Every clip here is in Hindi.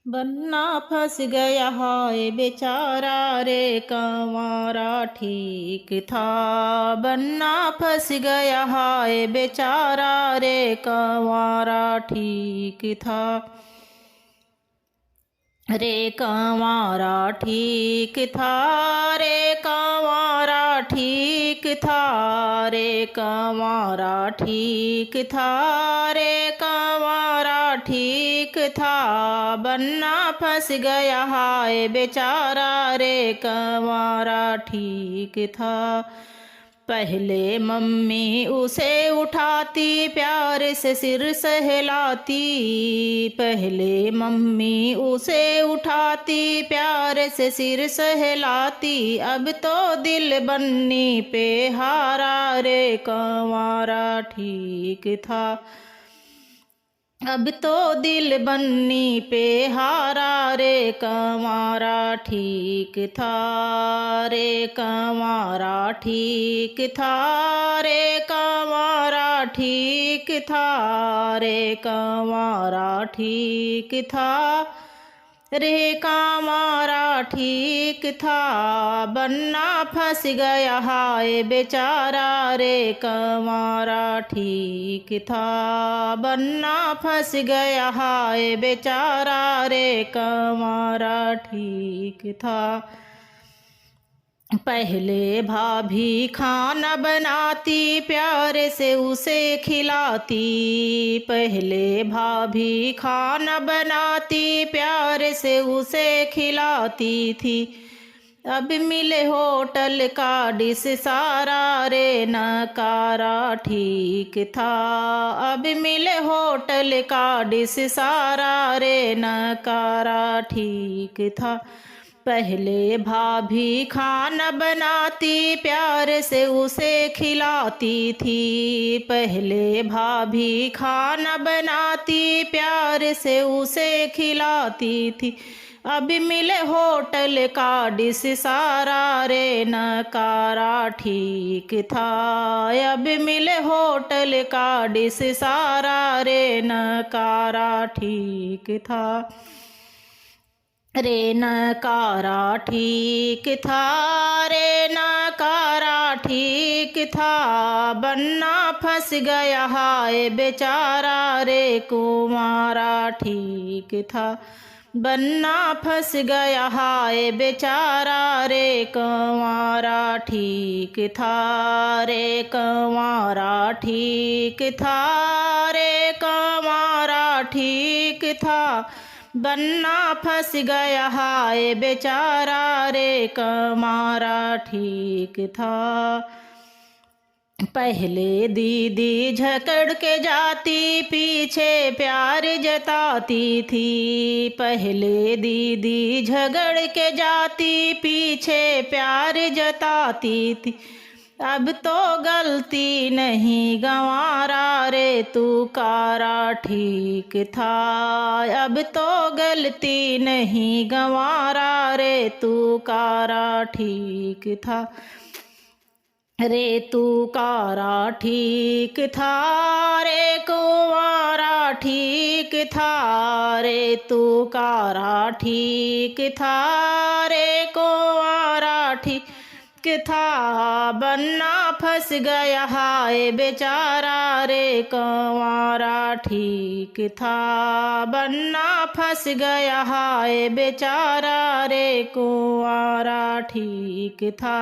बन्ना फंस गया हाय बेचारा रे कंवारा ठीक था। बन्ना फंस गया हाय बेचारा रे कंवारा ठीक था। रे कंवारा ठीक था, रे कंवारा ठीक था, रे कंवारा ठीक था, रे कंवारा ठीक था। बन्ना फंस गया हाय बेचारा रे कंवारा ठीक था। पहले मम्मी उसे उठाती प्यार से सिर सहलाती, पहले मम्मी उसे उठाती प्यार से सिर सहलाती। अब तो दिल बन्नी पे हारा रे कंवारा ठीक था। अब तो दिल बन्नी पे हारा रे कंवारा ठीक था। रे कंवारा ठीक था, रे कंवारा ठीक था, रे कंवारा ठीक था, रे कंवारा ठीक था। बन्ना फंस गया हाय बेचारा रे कंवारा ठीक था। बन्ना फंस गया हाय बेचारा रे कंवारा ठीक था। पहले भाभी खाना बनाती प्यार से उसे खिलाती, पहले भाभी खाना बनाती प्यार से उसे खिलाती थी। अब मिले होटल का डिश सारा रे नकारा ठीक था। अब मिले होटल का डिश सारा रे नकारा ठीक था। पहले भाभी खाना बनाती प्यार से उसे खिलाती थी, पहले भाभी खाना बनाती प्यार से उसे खिलाती थी। अब मिले होटल का डिश सारा रे नकारा ठीक था। अब मिले होटल का डिश सारा रे नकारा ठीक था। रे नकारा ठीक था, रे नकारा ठीक था। बन्ना फंस गया हाय बेचारा रे कुंवारा ठीक था। बन्ना फंस गया हाय बेचारा रे कंवारा ठीक था। रे कंवारा ठीक था, रे कंवारा ठीक था। बन्ना फंस गया हाय बेचारा रे कंवारा ठीक था। पहले दीदी झकड़ के जाती पीछे प्यार जताती थी, पहले दीदी झगड़ के जाती पीछे प्यार जताती थी। अब तो गलती नहीं गंवारा रे तू कारा ठीक था। अब तो गलती नहीं गंवारा रे तू कारा ठीक था। रे तू कारा ठीक था, रे कुंवारा ठीक था, रे तू कारा ठीक था, रे कुंवारा ठीक था। बन्ना फंस गया हाय बेचारा रे कंवारा ठीक था। बन्ना फंस गया हाय बेचारा रे कुंवारा ठीक था।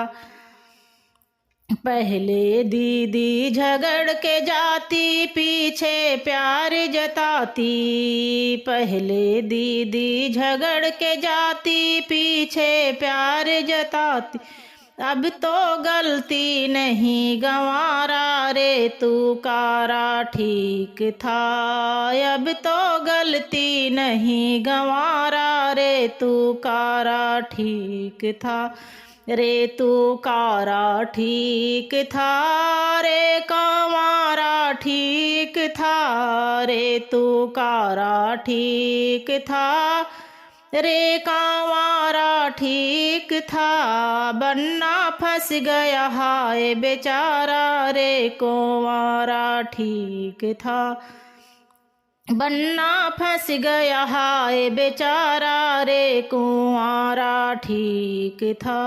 पहले दीदी झगड़ के जाती पीछे प्यार जताती, पहले दीदी झगड़ के जाती पीछे प्यार जताती। अब तो गलती नहीं गंवारा रे तू कारा ठीक था। अब तो गलती नहीं गंवारा रे तू कारा ठीक था। रे तू कारा ठीक था, रे कंवारा ठीक था, रे तू कारा ठीक था, रे कंवारा ठीक था। बन्ना फंस गया हाय बेचारा रे कंवारा ठीक था। बन्ना फंस गया हाय बेचारा रे कुंवारा ठीक था।